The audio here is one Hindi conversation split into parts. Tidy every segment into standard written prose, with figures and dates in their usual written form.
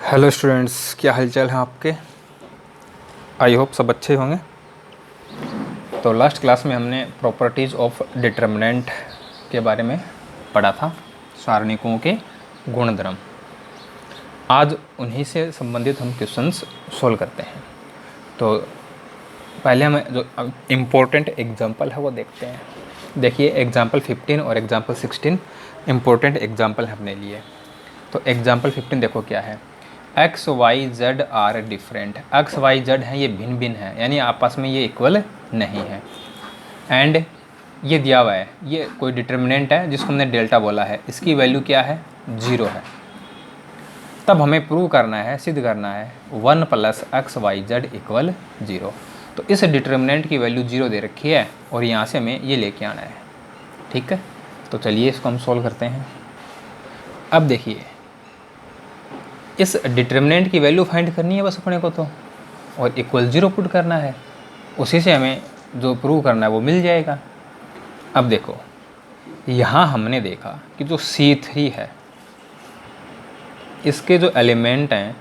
हेलो स्टूडेंट्स, क्या हालचाल है आपके। आई होप सब अच्छे होंगे। तो लास्ट क्लास में हमने प्रॉपर्टीज़ ऑफ डिटर्मिनेंट के बारे में पढ़ा था, सारणिकों के गुणधर्म। आज उन्हीं से संबंधित हम क्वेश्चंस सोल्व करते हैं। तो पहले हम जो इम्पोर्टेंट एग्जांपल है वो देखते हैं। देखिए एग्जांपल 15 और एग्जांपल 16 इम्पोर्टेंट एग्जांपल है अपने लिए। तो एग्जांपल 15 देखो क्या है। X Y Z are different. X Y Z हैं, ये भिन्न भिन्न है, यानी आपस में ये इक्वल नहीं है। एंड ये दिया हुआ है, ये कोई डिटर्मिनेंट है जिसको हमने डेल्टा बोला है, इसकी वैल्यू क्या है, 0 है। तब हमें प्रूव करना है, सिद्ध करना है 1 + एक्स वाई जेड = 0। तो इस डिटर्मिनेंट की वैल्यू 0 दे रखी है और यहाँ से हमें ये लेके आना है। ठीक है, तो चलिए इसको हम सोल्व करते हैं। अब देखिए, इस डिटर्मिनेंट की वैल्यू फाइंड करनी है बस अपने को, तो और इक्वल 0 पुट करना है, उसी से हमें जो प्रूव करना है वो मिल जाएगा। अब देखो, यहाँ हमने देखा कि जो C3 है, इसके जो एलिमेंट हैं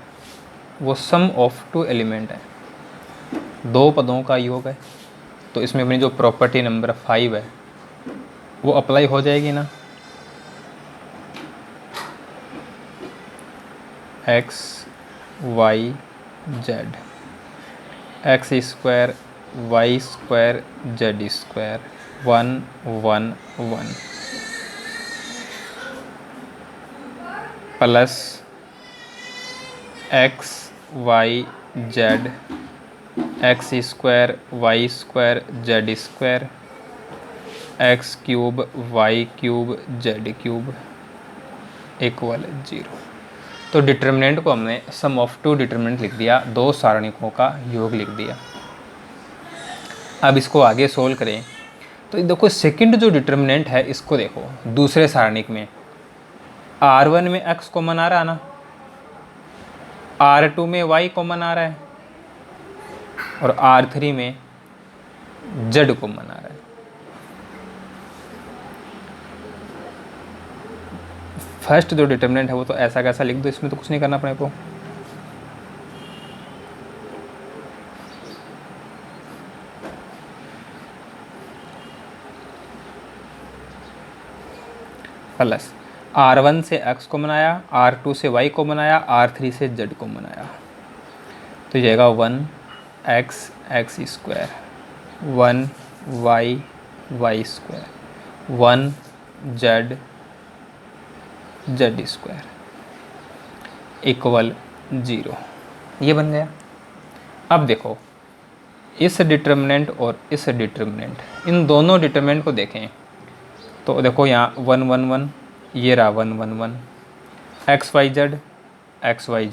वो सम ऑफ 2 एलिमेंट है, 2 पदों का योग है। तो इसमें अपनी जो प्रॉपर्टी नंबर 5 है वो अप्लाई हो जाएगी ना। X Y Z, x² y² z² 1 1 1 plus x Y Z x² y² z² x³ y³ z³ = 0। तो डिटर्मिनेंट को हमने सम ऑफ 2 डिटर्मिनेंट लिख दिया, 2 सारणिकों का योग लिख दिया। अब इसको आगे सोल्व करें तो देखो, सेकंड जो डिटर्मिनेंट है इसको देखो, दूसरे सारणिक में R1 में x कॉमन आ रहा है ना, R2 में y कॉमन आ रहा है और R3 में z कॉमन आ रहा है। फर्स्ट जो डिटर्मिनेंट है वो तो ऐसा कैसा लिख दो, इसमें तो कुछ नहीं करना अपने को। प्लस R1 से x को बनाया, R2 से y को बनाया, R3 से z को बनाया, तो ये जाएगा 1x x², 1y y², 1z z² = 0। ये बन गया। अब देखो, इस डिटर्मिनेंट और इस डिटर्मिनेंट, इन दोनों डिटर्मिनेंट को देखें तो देखो यहाँ 1 1 1, ये रहा 1 1 1, x Y Z x² y²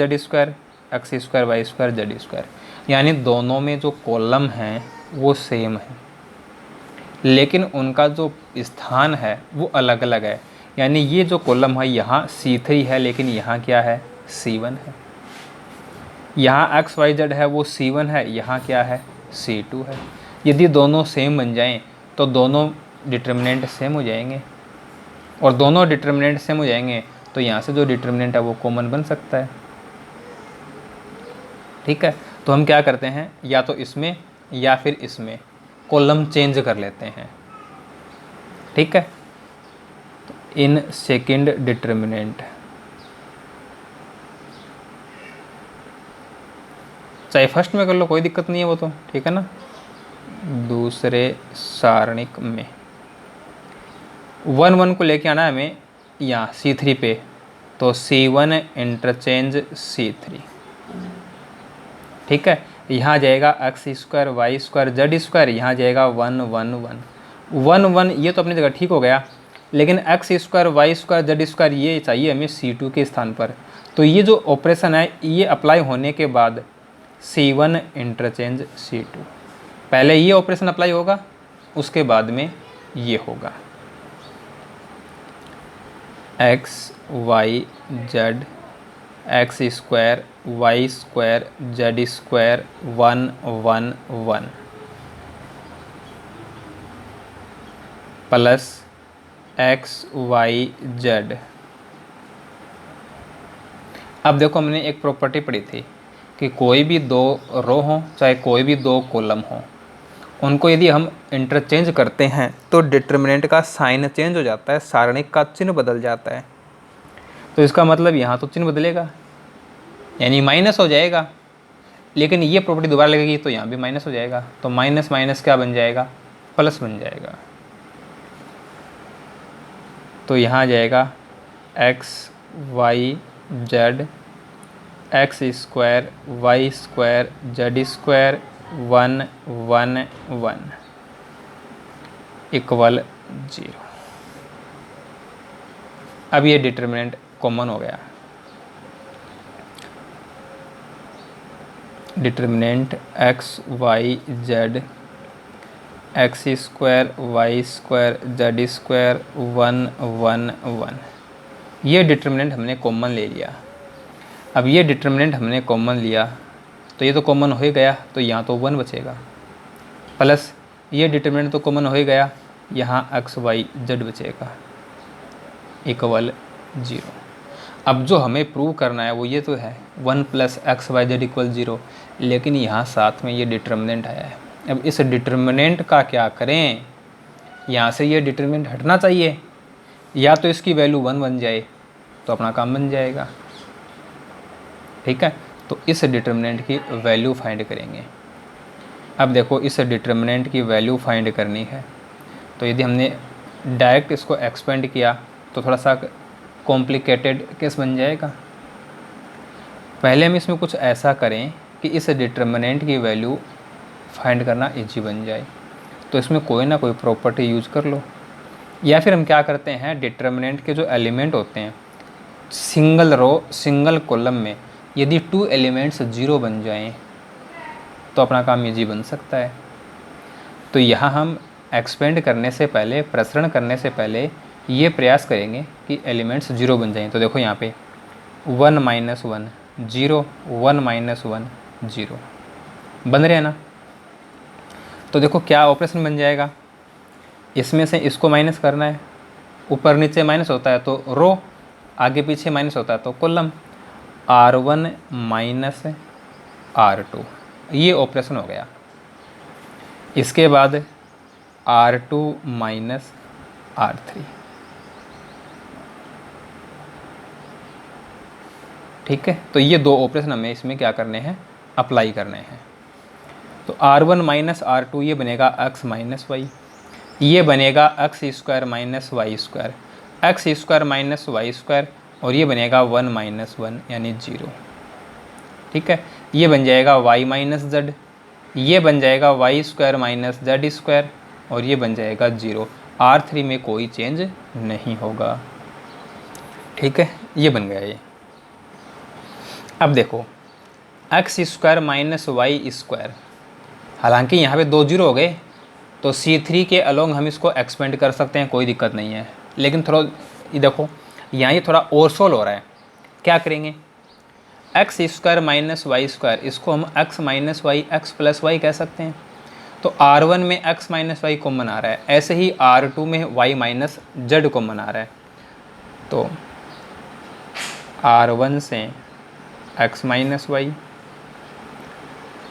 z², x² y² z², यानी दोनों में जो कॉलम हैं वो सेम है, लेकिन उनका जो स्थान है वो अलग अलग है। यानी ये जो कॉलम है यहाँ C3 है, लेकिन यहाँ क्या है, C1 है। यहाँ एक्स वाई जेड है वो C1 है, यहाँ क्या है, C2 है। यदि दोनों सेम बन जाएं तो दोनों डिटर्मिनेंट सेम हो जाएंगे, और दोनों डिटर्मिनेंट सेम हो जाएंगे तो यहाँ से जो डिटर्मिनेंट है वो कॉमन बन सकता है। ठीक है, तो हम क्या करते हैं, या तो इसमें या फिर इसमें कॉलम चेंज कर लेते हैं। ठीक है, तो इन सेकंड डिटर्मिनेंट, चाहे फर्स्ट में कर लो कोई दिक्कत नहीं है वो तो, ठीक है ना। दूसरे सारणिक में 1 1 को लेके आना है हमें यहाँ C3 पे, तो C1 इंटरचेंज C3। ठीक है, यहाँ जाएगा x² y² z², यहाँ जाएगा 1 1 1 1 1, ये तो अपनी जगह ठीक हो गया, लेकिन x² y² z² ये चाहिए हमें C2 के स्थान पर। तो ये जो ऑपरेशन है ये अप्लाई होने के बाद C1 इंटरचेंज C2, पहले ये ऑपरेशन अप्लाई होगा, उसके बाद में ये होगा x y z x² y² z² 1 1 1 plus x Y Z अब देखो हमने एक प्रॉपर्टी पढ़ी थी कि कोई भी दो रो हों चाहे कोई भी दो कॉलम हों, उनको यदि हम इंटरचेंज करते हैं तो डिटर्मिनेंट का साइन चेंज हो जाता है, सारणिक का चिन्ह बदल जाता है। तो इसका मतलब यहाँ तो चिन्ह बदलेगा यानी माइनस हो जाएगा, लेकिन ये प्रॉपर्टी दोबारा लगेगी तो यहाँ भी माइनस हो जाएगा। तो माइनस माइनस क्या बन जाएगा, प्लस बन जाएगा। तो यहाँ आ जाएगा X Y Z X square Y square Z square 1 1 1 equal 0। अब ये डिटर्मिनेंट कॉमन हो गया। Determinant X Y Z X square Y square Z square 1 1 1, ये डिटर्मिनेंट हमने कॉमन ले लिया। अब ये डिटर्मिनेंट हमने कॉमन लिया तो ये तो कॉमन हो ही गया, तो यहाँ तो 1 बचेगा, प्लस ये डिटर्मिनेंट तो कॉमन हो ही गया, यहाँ एक्स वाई जेड बचेगा इक्वल 0। अब जो हमें प्रूव करना है वो ये तो है 1 plus x Y Z equal 0, लेकिन यहाँ साथ में ये डिटर्मिनेंट आया है। अब इस डिटर्मिनेंट का क्या करें, यहाँ से ये डिटर्मिनेंट हटना चाहिए, या तो इसकी वैल्यू 1 बन जाए तो अपना काम बन जाएगा। ठीक है, तो इस डिटर्मिनेंट की वैल्यू फाइंड करेंगे। अब देखो इस डिटर्मिनेंट की वैल्यू फाइंड करनी है, तो यदि हमने डायरेक्ट इसको एक्सपेंड किया तो थोड़ा सा कॉम्प्लिकेटेड केस बन जाएगा। पहले हम इसमें कुछ ऐसा करें कि इस डिटर्मिनेंट की वैल्यू फाइंड करना इजी बन जाए, तो इसमें कोई ना कोई प्रॉपर्टी यूज कर लो, या फिर हम क्या करते हैं डिटर्मिनेंट के जो एलिमेंट होते हैं सिंगल रो सिंगल कॉलम में यदि 2 एलिमेंट्स 0 बन जाएं तो अपना काम इजी बन सकता है। तो यहाँ हम एक्सपेंड करने से पहले, प्रसरण करने से पहले ये प्रयास करेंगे कि एलिमेंट्स 0 बन जाएं। तो देखो यहाँ पे 1 - 1 0 1 - 1 0 बन रहे हैं ना। तो देखो क्या ऑपरेशन बन जाएगा, इसमें से इसको माइनस करना है, ऊपर नीचे माइनस होता है तो रो, आगे पीछे माइनस होता है तो कॉलम, R1 माइनस R2, ये ऑपरेशन हो गया। इसके बाद R2 माइनस R3। ठीक है, तो ये दो ऑपरेशन हमें इसमें क्या करने हैं, अप्लाई करने हैं। तो R1 माइनस R2 ये बनेगा x माइनस वाई, ये बनेगा X square minus Y square, X square minus Y square, और ये बनेगा 1 - 1 यानी 0। ठीक है, ये बन जाएगा y माइनस जेड, ये बन जाएगा Y square minus Z square, और ये बन जाएगा 0। R3 में कोई चेंज नहीं होगा। ठीक है, ये बन गया ये। अब देखो X square minus Y square, हालांकि यहाँ पे 2 0 हो गए तो C3 के अलोंग हम इसको एक्सपेंड कर सकते हैं, कोई दिक्कत नहीं है, लेकिन थोड़ा ये देखो यहाँ ये थोड़ा ओवरसोल हो रहा है। क्या करेंगे, X square minus Y square, इसको हम X minus Y X plus Y कह सकते हैं। तो R1 में एक्स माइनस वाई कॉमन आ रहा है, ऐसे ही R2 में वाई माइनस जेड कॉमन आ रहा है। तो R1 से एक्स माइनस वाई,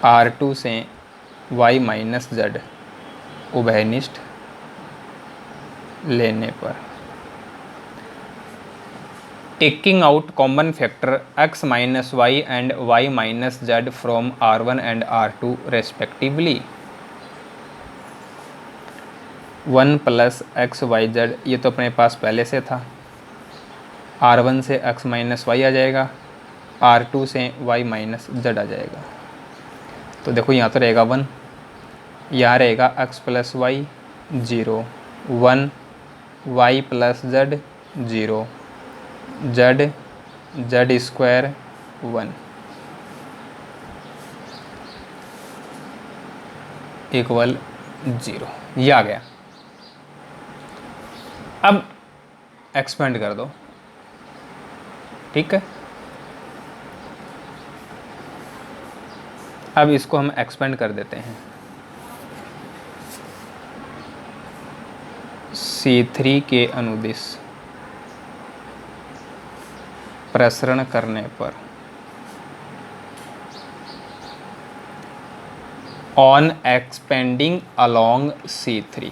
R2 से वाई माइनस जेड उभयनिष्ठ लेने पर taking out common factor x minus Y and y minus Z from R1 and R2 respectively, 1 plus x Y Z, ये तो अपने पास पहले से था, R1 से x माइनस वाई आ जाएगा, R2 से y माइनस जेड आ जाएगा। तो देखो यहाँ तो रहेगा 1, यहाँ रहेगा x plus Y 0 1, y plus Z 0, Z Z square 1 equal 0, ये आ गया। अब एक्सपेंड कर दो। ठीक है, अब इसको हम एक्सपेंड कर देते हैं। C3 के अनुदिश प्रसरण करने पर on expanding along C3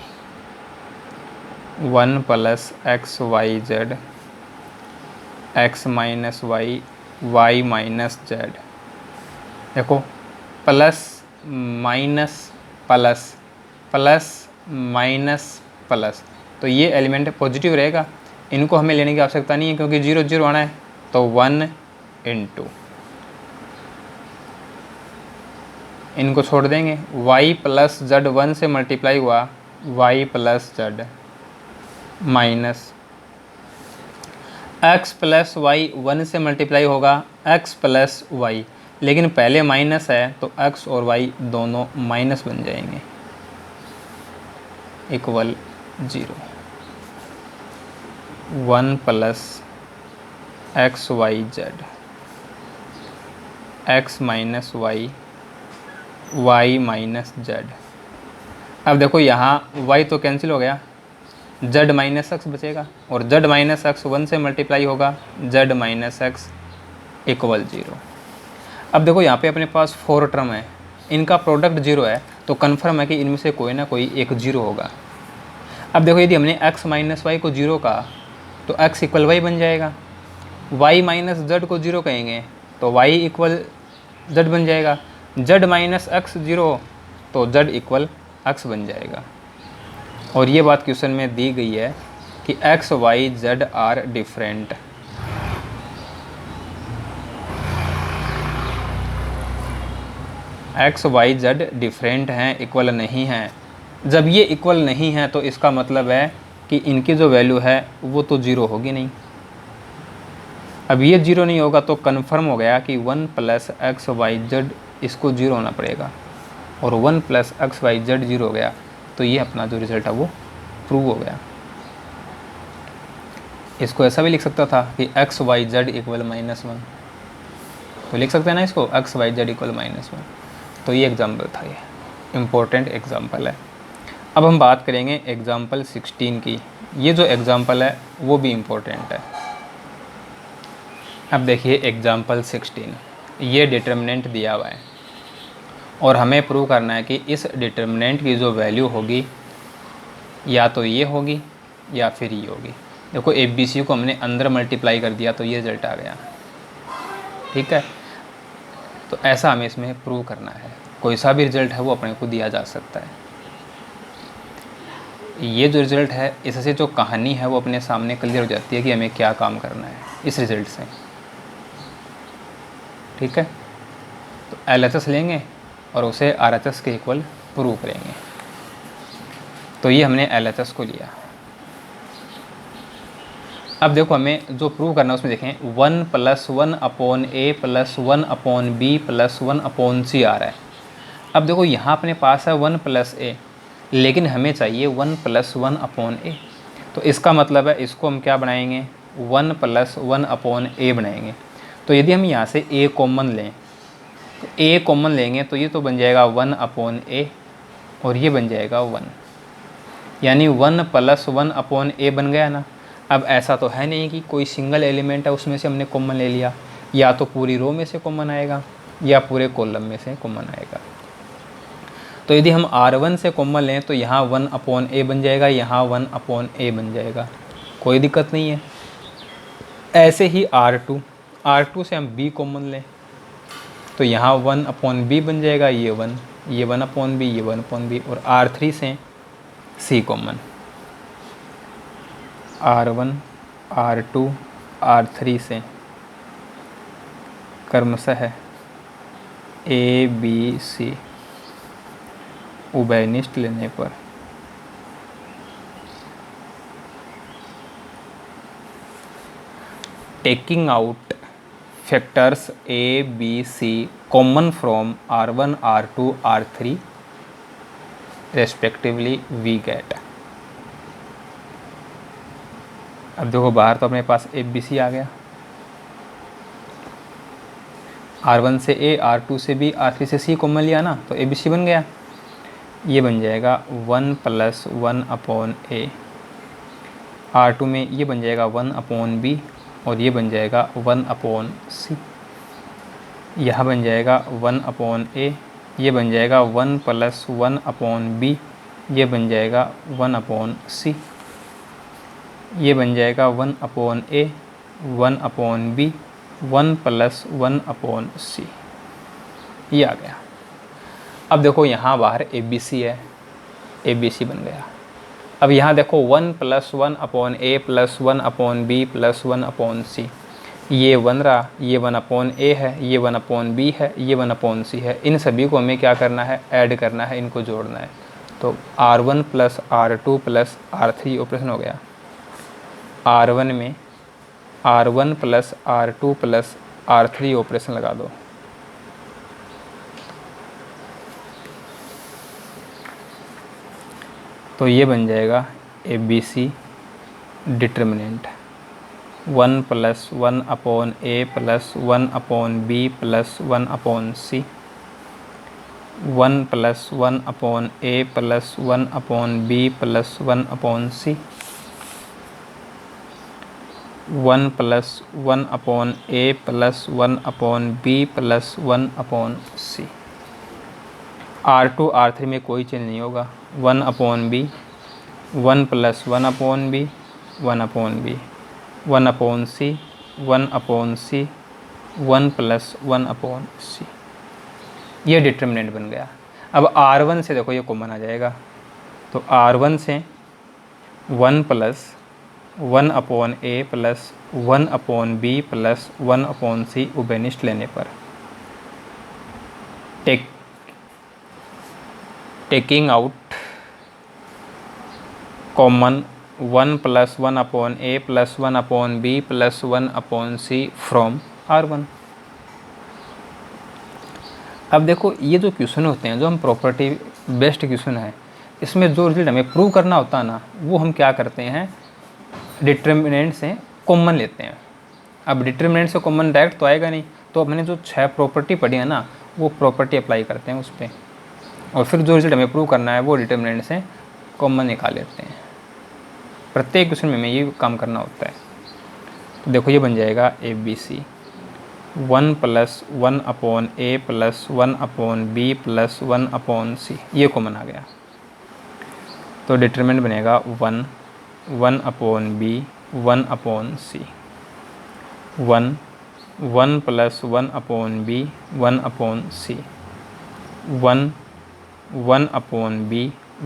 1 plus x Y Z x minus Y Y minus z. देखो plus minus plus plus minus plus, तो ये एलिमेंट पॉजिटिव रहेगा, इनको हमें लेने की आवश्यकता नहीं है क्योंकि 0 0 आना है। तो 1 इंटू इनको छोड़ देंगे, y प्लस जेड 1 से मल्टीप्लाई हुआ y plus Z minus x plus Y 1 से मल्टीप्लाई होगा x प्लस वाई, लेकिन पहले माइनस है तो x और y दोनों माइनस बन जाएंगे equal 0। 1 plus x Y Z x minus Y Y minus Z. अब देखो यहाँ y तो कैंसिल हो गया, z माइनस एक्स बचेगा और z माइनस एक्स 1 से मल्टीप्लाई होगा z माइनस एक्स इक्वल 0। अब देखो यहाँ पे अपने पास 4 टर्म है, इनका प्रोडक्ट 0 है, तो कन्फर्म है कि इनमें से कोई ना कोई एक 0 होगा। अब देखो यदि हमने x माइनस वाई को 0 कहा तो x इक्वल वाई बन जाएगा, y माइनस जेड को 0 कहेंगे तो y इक्वल z बन जाएगा, z माइनस एक्स 0 तो z इक्वल x बन जाएगा। और ये बात क्वेश्चन में दी गई है कि x y z are different. x y z different हैं, इक्वल नहीं हैं। जब ये इक्वल नहीं है तो इसका मतलब है कि इनकी जो वैल्यू है वो तो 0 होगी नहीं। अब ये 0 नहीं होगा तो कन्फर्म हो गया कि 1 प्लस एक्स वाई जेड इसको 0 होना पड़ेगा, और 1 प्लस एक्स वाई जेड 0 हो गया तो ये अपना जो रिजल्ट है वो प्रूव हो गया। इसको ऐसा भी लिख सकता था कि एक्स वाई जेड इक्वल -1, तो लिख सकते हैं ना इसको एक्स वाई जेड इक्वल -1। तो ये एग्जाम्पल था, ये इम्पोर्टेंट एग्जाम्पल है। अब हम बात करेंगे एग्जाम्पल 16 की। ये जो एग्जाम्पल है वो भी इम्पोर्टेंट है। अब देखिए एग्जाम्पल 16, ये डिटर्मिनेंट दिया हुआ है और हमें प्रूव करना है कि इस डिटर्मिनेंट की जो वैल्यू होगी या तो ये होगी या फिर ये होगी। देखो ABC को हमने अंदर मल्टीप्लाई कर दिया तो ये रिजल्ट आ गया, ठीक है। तो ऐसा हमें इसमें प्रूव करना है, कोई सा भी रिजल्ट है वो अपने को दिया जा सकता है। ये जो रिजल्ट है इससे जो कहानी है वो अपने सामने क्लियर हो जाती है कि हमें क्या काम करना है इस रिजल्ट से, ठीक है। तो LHS लेंगे और उसे RHS के इक्वल प्रूव करेंगे। तो ये हमने LHS को लिया। अब देखो हमें जो प्रूव करना है उसमें देखें 1 + 1 upon A + 1 upon B + 1 upon C आ रहा है। अब देखो यहाँ अपने पास है 1 + A, लेकिन हमें चाहिए 1 + 1 अपॉन A। तो इसका मतलब है इसको हम क्या बनाएंगे 1 + 1 अपॉन A बनाएंगे। तो यदि हम यहाँ से A कॉमन लें तो A कॉमन लेंगे तो ये तो बन जाएगा 1 अपॉन A और ये बन जाएगा 1, यानी 1 + 1 अपॉन A बन गया ना। अब ऐसा तो है नहीं कि कोई सिंगल एलिमेंट है उसमें से हमने कॉमन ले लिया, या तो पूरी रो में से कॉमन आएगा या पूरे कॉलम में से कॉमन आएगा। तो यदि हम R1 से कॉमन लें तो यहाँ 1 अपॉन A बन जाएगा, यहाँ 1 अपॉन A बन जाएगा, कोई दिक्कत नहीं है। ऐसे ही R2 से हम B कॉमन लें तो यहाँ 1 अपॉन B बन जाएगा, ये 1 अपॉन B, ये 1 अपॉन B। और R3 से C common, R1 R2 R3 से क्रमशः A B C उभयनिष्ठ लेने पर taking out factors A B C common from R1 R2 R3 respectively we get. अब देखो बाहर तो अपने पास ABC आ गया, R1 से A, R2 से B, R3 से C कॉमन लिया ना तो ABC बन गया। ये बन जाएगा 1 + 1 अपॉन A, R2 में ये बन जाएगा 1 अपॉन B और ये बन जाएगा 1/c। यह बन जाएगा 1/a, ये बन जाएगा 1 + 1/b, ये बन जाएगा 1/c, ये बन जाएगा 1/a, 1/b, 1 + 1/c, ये आ गया। अब देखो यहाँ बाहर ABC है, ABC बन गया। अब यहाँ देखो 1 + 1/a + 1/b + 1/c, ये 1 रहा, ये 1/a है, ये 1/b है, ये 1/c है। इन सभी को हमें क्या करना है, ऐड करना है, इनको जोड़ना है। तो R1 + R2 + R3 ऑपरेशन हो गया। R1 में R1 + R2 + R3 ऑपरेशन लगा दो। तो ये बन जाएगा ABC determinant 1 + 1/a + 1/b + 1/c, 1 + 1/a + 1/b + 1/c, 1 + 1/a + 1/b + 1/c। R2 R3 में कोई चेंज नहीं होगा। 1/b, 1 + 1/b, 1/b, 1/c, 1/c, 1 + 1/c, ये डिटर्मिनेंट बन गया। अब R1 से देखो ये कॉमन आ जाएगा। तो R1 से 1 + 1/a + 1/b + 1/c उबेनिस्ट लेने पर taking out common 1 + 1/a + 1/b + 1/c from R1। अब देखो ये जो क्वेश्चन होते हैं, जो हम प्रॉपर्टी बेस्ड क्वेश्चन है, इसमें जो रिजल्ट हमें प्रूव करना होता है ना, वो हम क्या करते हैं, डिटर्मिनेंट से कॉमन लेते हैं। अब डिटर्मिनेंट से कॉमन डायरेक्ट तो आएगा नहीं, तो हमने जो 6 प्रॉपर्टी पढ़ी है ना, वो प्रॉपर्टी अप्लाई करते हैं उस पर, और फिर जो रिजल्ट हमें प्रूव करना है वो डिटर्मिनेंट से कॉमन निकाल लेते हैं। प्रत्येक क्वेश्चन में हमें ये काम करना होता है। तो देखो ये बन जाएगा ABC 1 + 1/a + 1/b + 1/c, ये कॉमन आ गया। तो डिटर्मिनेंट बनेगा 1 1/b 1/c, 1 1 + 1/b 1/c, 1 1/b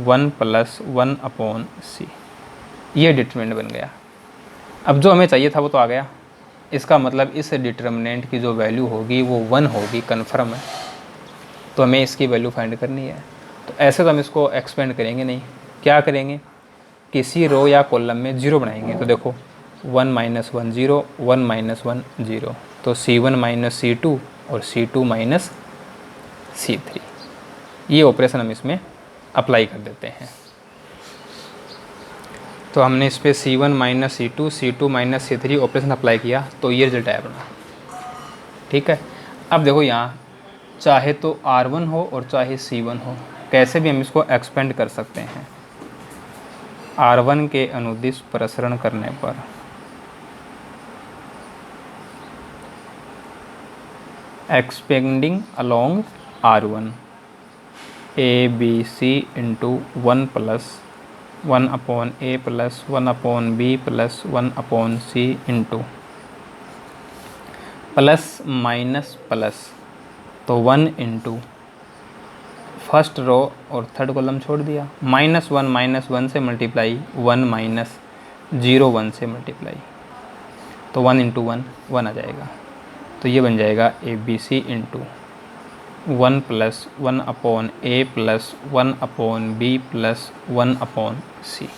1 + 1/c, ये डिटर्मिनेंट बन गया। अब जो हमें चाहिए था वो तो आ गया। इसका मतलब इस डिटर्मिनेंट की जो वैल्यू होगी वो 1 होगी, कन्फर्म है। तो हमें इसकी वैल्यू फाइंड करनी है। तो ऐसे तो हम इसको एक्सपेंड करेंगे नहीं। क्या करेंगे, किसी रो या कॉलम में 0 बनाएंगे। तो देखो 1 - 1 0, 1 - 1 0, तो C1 - C2 और C2 - C3, ये ऑपरेशन हम इसमें अप्लाई कर देते हैं। तो हमने इस पर C1 - C2 C2 - C3 operation apply किया, तो ये रिजल्ट आया अपना। ठीक है। अब देखो यहाँ चाहे तो R1 हो और चाहे C1 हो, कैसे भी हम इसको एक्सपेंड कर सकते हैं। R1 के अनुदिश प्रसरण करने पर expanding along R1 ABC × 1 + 1/a + 1/b + 1/c × plus minus plus, तो 1 × फर्स्ट रो और थर्ड कॉलम छोड़ दिया, -1 से मल्टीप्लाई 1 - 0 1 से मल्टीप्लाई, तो 1 × 1 1 आ जाएगा। तो ये बन जाएगा ABC × 1 + 1/a + 1/b + 1/c।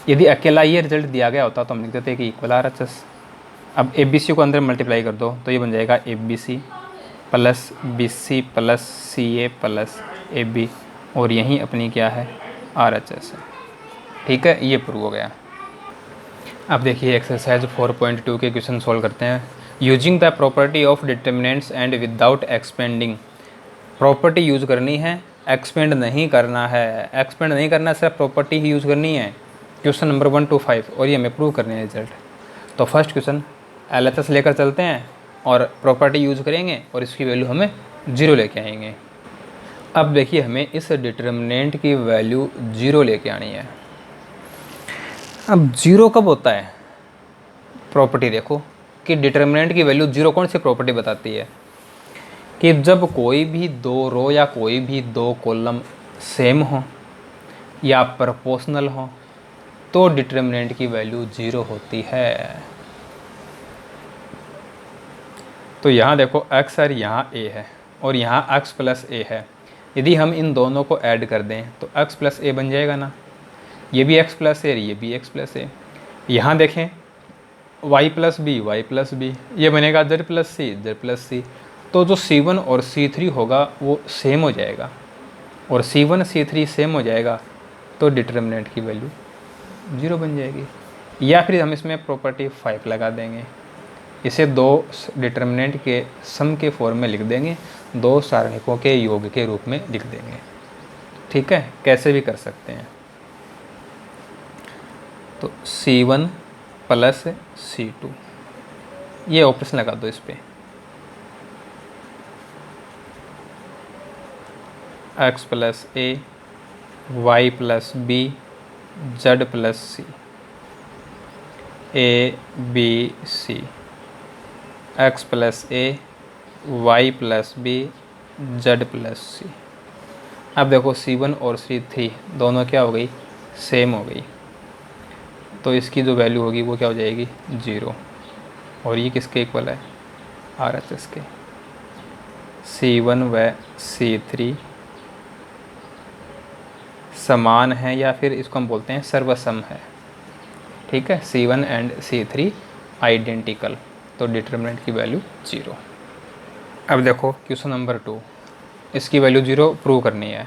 यदि अकेला ये रिजल्ट दिया गया होता तो हम लिख देते कि इक्वल RHS। अब ABC को अंदर मल्टीप्लाई कर दो, तो ये बन जाएगा ABC + BC + CA + AB, और यहीं अपनी क्या है, RHS है। ठीक है, ये प्रूव हो गया। अब देखिए एक्सरसाइज 4.2 के क्वेश्चन सॉल्व करते हैं। Using the property of determinants and without expanding, property use करनी है, एक्सपेंड नहीं करना है। एक्सपेंड नहीं करना, सिर्फ प्रॉपर्टी ही यूज़ करनी है। क्वेश्चन नंबर 1 to 5 और ये हमें प्रूव करने हैं रिजल्ट। तो फर्स्ट क्वेश्चन LHS लेकर चलते हैं और प्रॉपर्टी यूज करेंगे और इसकी वैल्यू हमें 0 लेके आएंगे। अब देखिए हमें इस डिटर्मिनेंट की वैल्यू 0 लेके आनी है। अब 0 कब होता है? प्रॉपर्टी देखो कि डिटर्मिनेंट की वैल्यू 0 कौन सी प्रॉपर्टी बताती है कि जब कोई भी दो रो या कोई भी दो कॉलम सेम हो या प्रोपोर्शनल हो तो डिटर्मिनेंट की वैल्यू 0 होती है। तो यहाँ देखो x और यहाँ a है और यहाँ x प्लस a है। यदि हम इन दोनों को ऐड कर दें तो x प्लस a बन जाएगा ना। ये भी x प्लस a, ये भी x प्लस a। यहाँ देखें y प्लस b, ये बनेगा z प्लस c। तो जो C1 और C3 होगा वो सेम हो जाएगा और C1 C3 सेम हो जाएगा तो डिटर्मिनेंट की वैल्यू 0 बन जाएगी। या फिर हम इसमें प्रॉपर्टी 5 लगा देंगे, इसे दो डिटर्मिनेंट के सम के फॉर्म में लिख देंगे, दो सारणिकों के योग के रूप में लिख देंगे। ठीक है, कैसे भी कर सकते हैं। तो C1 प्लस C2 ये ऑपरेशन लगा दो इस पर। x plus a, y plus b, z plus c, a b c, x plus a, y plus b, z plus c। अब देखो C1 और C3 दोनों क्या हो गई? सेम हो गई। तो इसकी जो वैल्यू होगी वो क्या हो जाएगी? 0। और ये किसके इक्वल है? RHS के। C1 व C3 समान है या फिर इसको हम बोलते हैं सर्वसम है। ठीक है, C1 एंड C3 आइडेंटिकल, तो डिटर्मिनेंट की वैल्यू 0। अब देखो क्वेश्चन नंबर 2, इसकी वैल्यू 0 प्रूव करनी है।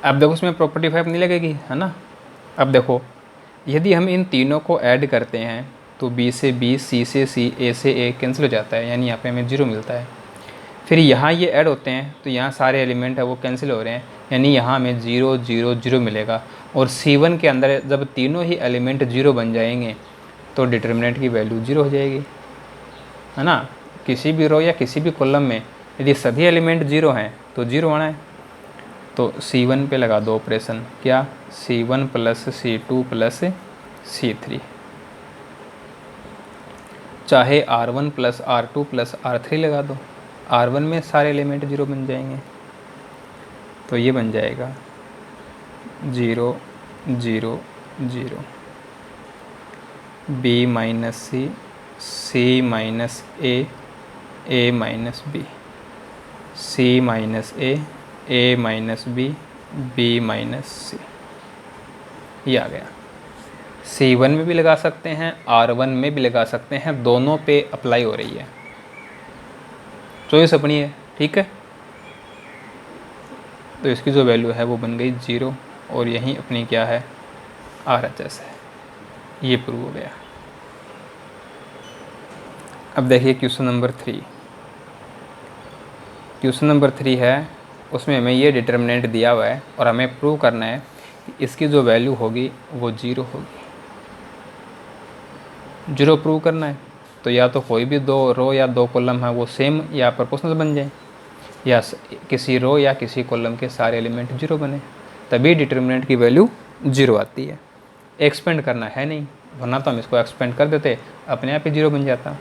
अब देखो इसमें प्रॉपर्टी 5 नहीं लगेगी, है ना। अब देखो यदि हम इन तीनों को ऐड करते हैं तो B से B, C से C, A से A कैंसिल हो जाता है, यानी यहाँ पे हमें 0 मिलता है। फिर यहाँ ये ऐड होते हैं तो यहाँ सारे एलिमेंट है वो कैंसिल हो रहे हैं, यानी यहाँ हमें 0 0 0 मिलेगा। और C1 के अंदर जब तीनों ही एलिमेंट 0 बन जाएंगे तो डिटर्मिनेंट की वैल्यू 0 हो जाएगी, है ना। किसी भी रो या किसी भी कॉलम में यदि सभी एलिमेंट 0 हैं तो 0 आना है। तो C1 पे लगा दो ऑपरेशन, क्या? C1 plus C2 plus C3, चाहे R1 plus R2 plus R3 लगा दो। R1 में सारे एलिमेंट 0 बन जाएंगे तो ये बन जाएगा 0 0 0, B minus C, C minus A minus B, C minus A minus B minus C। ये आ गया। C1 में भी लगा सकते हैं, R1 में भी लगा सकते हैं, दोनों पे अप्लाई हो रही है, चॉइस अपनी है। ठीक है, तो इसकी जो वैल्यू है वो बन गई 0 और यहीं अपनी क्या है? RHS है। ये प्रूव हो गया। अब देखिए क्वेश्चन नंबर 3। क्वेश्चन नंबर 3 है, उसमें हमें ये डिटर्मिनेंट दिया हुआ है और हमें प्रूव करना है कि इसकी जो वैल्यू होगी वो 0 होगी। 0 प्रूव करना है तो या तो कोई भी दो रो या दो कॉलम है वो सेम या प्रोपोर्शनल बन जाए, या किसी रो या किसी कॉलम के सारे एलिमेंट 0 बने, तभी डिटर्मिनेंट की वैल्यू 0 आती है। एक्सपेंड करना है नहीं, वरना तो हम इसको एक्सपेंड कर देते, अपने आप ही 0 बन जाता।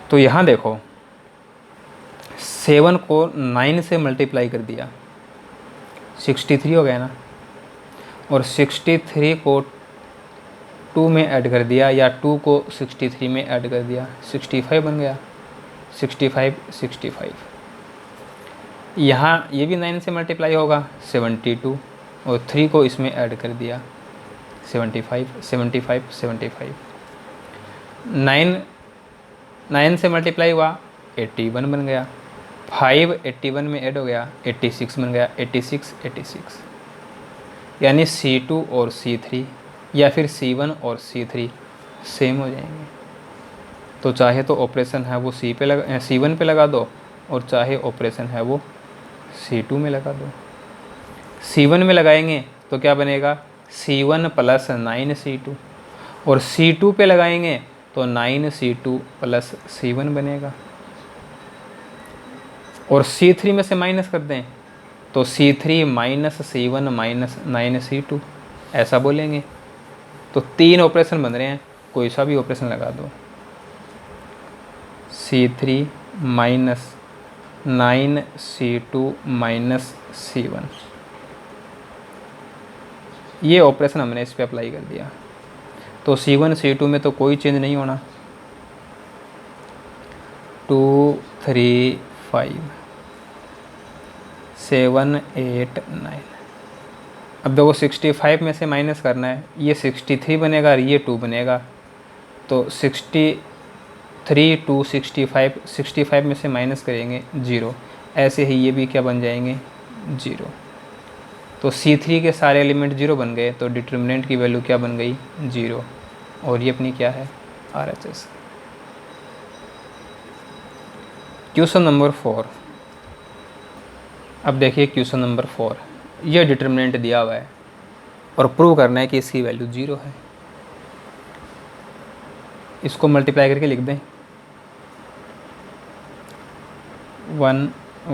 तो यहाँ देखो 7 को 9 से मल्टीप्लाई कर दिया, 63 हो गया ना। और 63 को 2 में ऐड कर दिया या 2 को 63 में ऐड कर दिया, 65 बन गया। 65 यहाँ ये भी 9 से मल्टीप्लाई होगा, 72, और 3 को इसमें ऐड कर दिया, 75। 9 से मल्टीप्लाई हुआ, 81 बन गया। 5 81 में ऐड हो गया, 86 बन गया। 86 यानी C2 और C3 या फिर C1 और C3 सेम हो जाएंगे। तो चाहे तो ऑपरेशन है वो C1 पे लगा दो और चाहे ऑपरेशन है वो C2 में लगा दो। C1 में लगाएंगे तो क्या बनेगा C1 प्लस 9C2, और C2 पे लगाएंगे तो 9C2 प्लस C1 बनेगा, और C3 में से माइनस कर दें तो C3 minus C1 minus 9C2, ऐसा बोलेंगे। तो 3 ऑपरेशन बन रहे हैं, कोई सा भी ऑपरेशन लगा दो। C3 minus 9C2 minus C1, ये ऑपरेशन हमने इस पे अप्लाई कर दिया। तो C1 C2 में तो कोई चेंज नहीं होना। 2 3 5 7 8 9, अब देखो 65 में से माइनस करना है, ये 63 बनेगा और ये 2 बनेगा। तो 63 2 65, 65 में से माइनस करेंगे 0, ऐसे ही ये भी क्या बन जाएंगे 0। तो C3 के सारे एलिमेंट 0 बन गए, तो डिटर्मिनेंट की वैल्यू क्या बन गई 0, और ये अपनी क्या है RHS। क्वेश्चन नंबर 4, अब देखिए क्वेश्चन नंबर 4, ये डिटर्मिनेंट दिया हुआ है और प्रूव करना है कि इसकी वैल्यू 0 है। इसको मल्टीप्लाई करके लिख दें 1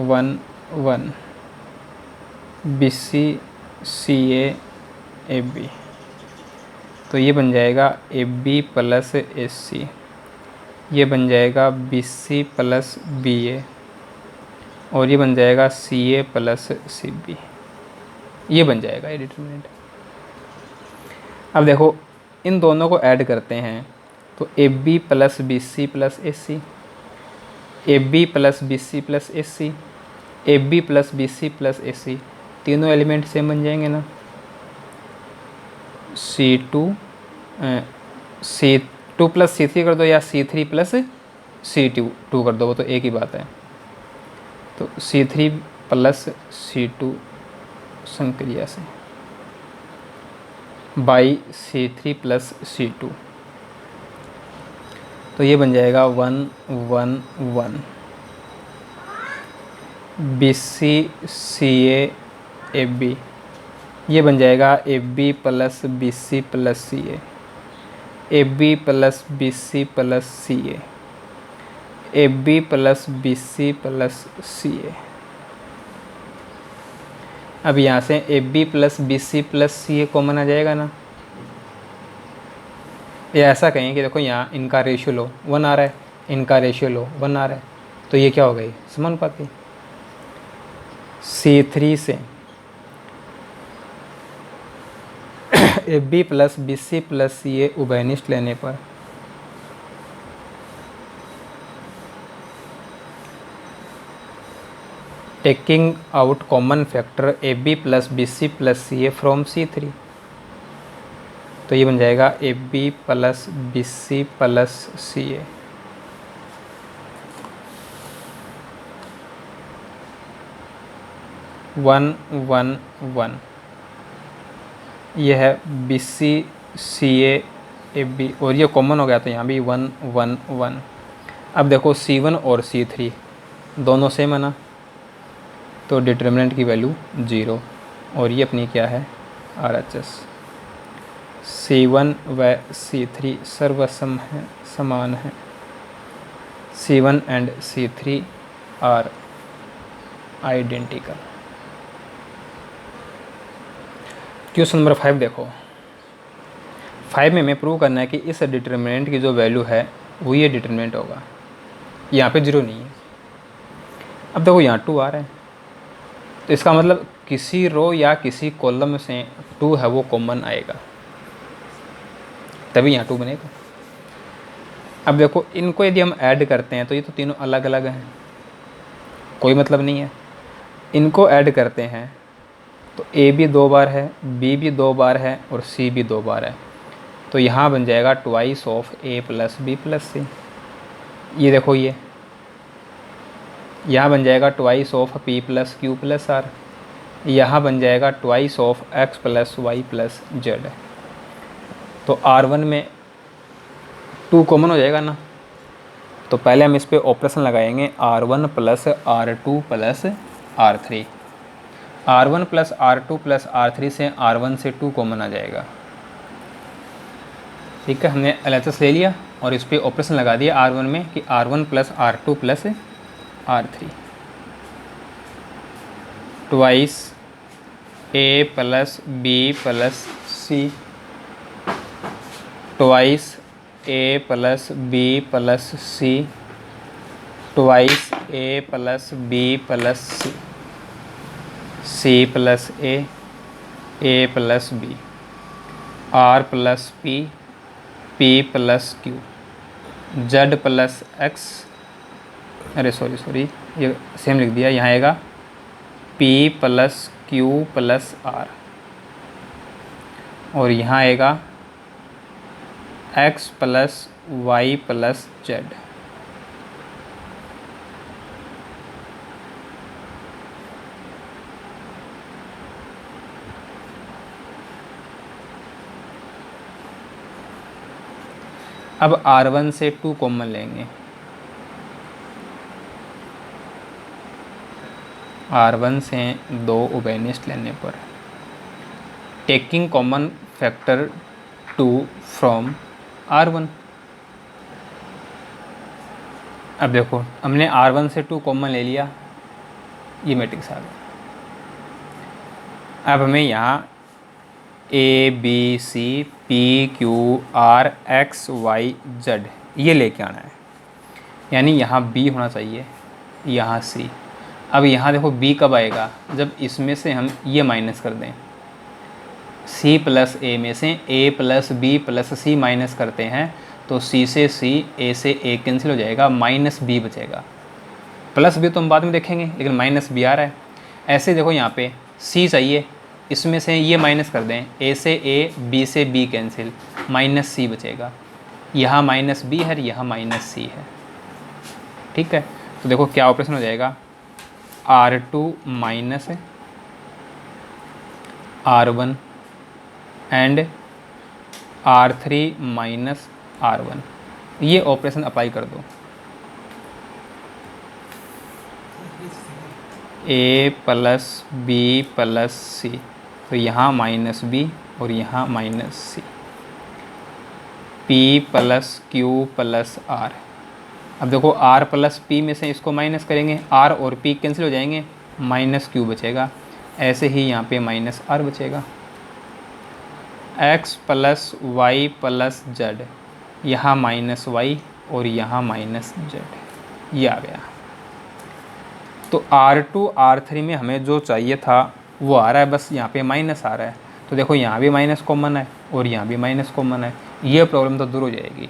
1 1 BC CA AB, तो ये बन जाएगा AB प्लस SC, ये बन जाएगा BC प्लस BA, और ये बन जाएगा CA प्लस CB, ये बन जाएगा ये डिटर्मिनेंट। अब देखो इन दोनों को ऐड करते हैं तो AB plus BC plus SC, AB plus BC plus SC, AB plus BC plus SC, तीनों एलिमेंट सेम बन जाएंगे ना। C2 प्लस C3 कर दो, या C3 प्लस C2 कर दो, वो तो एक ही बात है। तो C3 प्लस C2 संक्रिया से बाई C3 प्लस C2, तो ये बन जाएगा 1 1 1 BC CA AB, ये बन जाएगा AB plus BC plus CA, AB plus BC plus CA, AB plus BC plus CA। अब यहाँ से AB plus BC plus CA common आ जाएगा ना, या ऐसा कहें कि देखो यहाँ इनका रेशियो लो 1 आ रहा है, इनका रेशियो लो 1 आ रहा है, तो ये क्या हो गई समानुपाती। C3 से AB plus BC plus CA उभयनिष्ठ लेने पर taking out common factor AB plus BC plus CA from C3, तो ये बन जाएगा AB plus BC plus CA। One one one, यह है BC CA AB, और ये कॉमन हो गया तो यहाँ भी 1 1 1। अब देखो C1 और C3 दोनों सेम है ना, तो डिटर्मिनेंट की वैल्यू 0, और ये अपनी क्या है RHS। C1 व C3 सर्वसम है, समान है। C1 and C3 are identical. Question number 5 देखो, 5 में हमें प्रूव करना है कि इस डिटर्मिनेंट की जो वैल्यू है वो ये डिटर्मिनेंट होगा। यहाँ पे 0 नहीं है। अब देखो यहाँ 2 आ रहा है, तो इसका मतलब किसी रो या किसी कॉलम से 2 है वो कॉमन आएगा, तभी यहाँ 2 बनेगा। अब देखो इनको यदि हम ऐड करते हैं तो ये तो तीनों अलग अलग हैं, कोई मतलब नहीं है। इनको ऐड करते हैं तो A भी 2 बार है, B भी 2 बार है और C भी 2 बार है, तो यहाँ बन जाएगा twice of A plus B plus C। ये देखो ये यहाँ बन जाएगा twice of P plus Q plus R, यहाँ बन जाएगा twice of X plus Y plus Z। तो R1 में 2 कॉमन हो जाएगा ना, तो पहले हम इस पे ऑपरेशन लगाएंगे R1 plus R2 plus R3। R1 plus R2 plus R3 से R1 से 2 कॉमन आ जाएगा। ठीक है, हमने LHS ले लिया और इस पर ऑपरेशन लगा दिया R1 में कि R1 plus R2 plus R3 twice A plus B plus C twice A plus B plus C twice A plus B plus C C plus A plus B R plus P plus Q Z plus X, अरे सॉरी ये सेम लिख दिया, यहाँ आएगा P plus Q plus R और यहाँ आएगा X plus Y plus Z। अब R1 से 2 कॉमन लेंगे। R1 से 2 उभयनिष्ठ लेने पर taking common factor 2 from R1। अब देखो हमने R1 से 2 कॉमन ले लिया, ये मैट्रिक्स आ गया। अब हमें यहाँ A B C P Q R X Y Z ये लेके आना है, यानी यहाँ B होना चाहिए, यहाँ C। अब यहाँ देखो B कब आएगा, जब इसमें से हम ये माइनस कर दें। C प्लस A में से A plus B plus C minus करते हैं तो C से C, A से A कैंसिल हो जाएगा, माइनस B बचेगा। प्लस B तो हम बाद में देखेंगे, लेकिन माइनस B आ रहा है। ऐसे देखो यहाँ पे C चाहिए, इसमें से ये माइनस कर दें, A से A, B से B कैंसिल, माइनस C बचेगा। यहाँ माइनस B है, यहाँ माइनस C है। ठीक है, तो देखो क्या ऑपरेशन हो जाएगा, R2 minus R1 and R3 minus R1, ये ऑपरेशन अप्लाई कर दो। A plus B plus C, तो यहाँ माइनस B और यहाँ minus C। P plus Q plus R, अब देखो R प्लस P में से इसको माइनस करेंगे, R और P कैंसिल हो जाएंगे, माइनस Q बचेगा। ऐसे ही यहाँ पे माइनस R बचेगा। X plus Y plus Z, यहाँ माइनस Y और यहाँ माइनस Z, ये आ गया। तो R2 R3 में हमें जो चाहिए था वो आ रहा है, बस यहाँ पे माइनस आ रहा है। तो देखो यहाँ भी माइनस कॉमन है और यहाँ भी माइनस कॉमन है, ये प्रॉब्लम तो दूर हो जाएगी।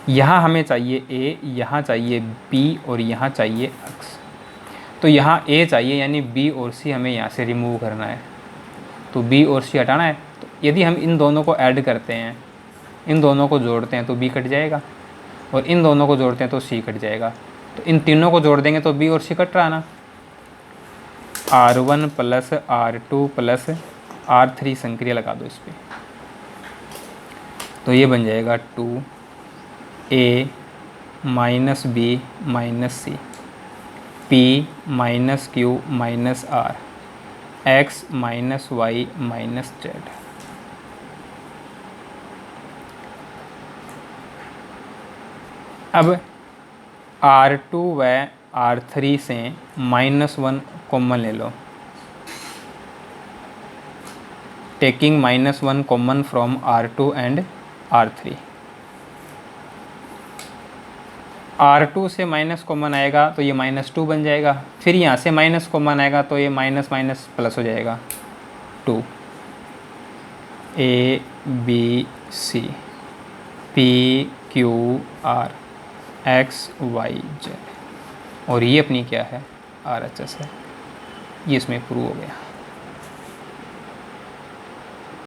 यहाँ हमें चाहिए A, यहाँ चाहिए B और यहाँ चाहिए X। तो यहाँ A चाहिए, यानी B और C हमें यहाँ से रिमूव करना है, तो B और C हटाना है। तो यदि हम इन दोनों को ऐड करते हैं, इन दोनों को जोड़ते हैं तो B कट जाएगा, और इन दोनों को जोड़ते हैं तो C कट जाएगा। तो इन तीनों को जोड़ देंगे तो B और C कट रहा ना। R1 plus R2 plus R3 संक्रिया लगा दो इस पर, तो ये बन जाएगा 2A minus B minus C, P minus Q minus R, X minus Y minus Z। अब R2 व R3 से -1 कॉमन ले लो, taking -1 common from R2 and R3। R2 से माइनस कॉमन आएगा तो ये -2 बन जाएगा, फिर यहाँ से माइनस कॉमन आएगा तो ये माइनस माइनस प्लस हो जाएगा 2। A B C P Q R X Y Z, और ये अपनी क्या है, RHS है। ये इसमें प्रूव हो गया।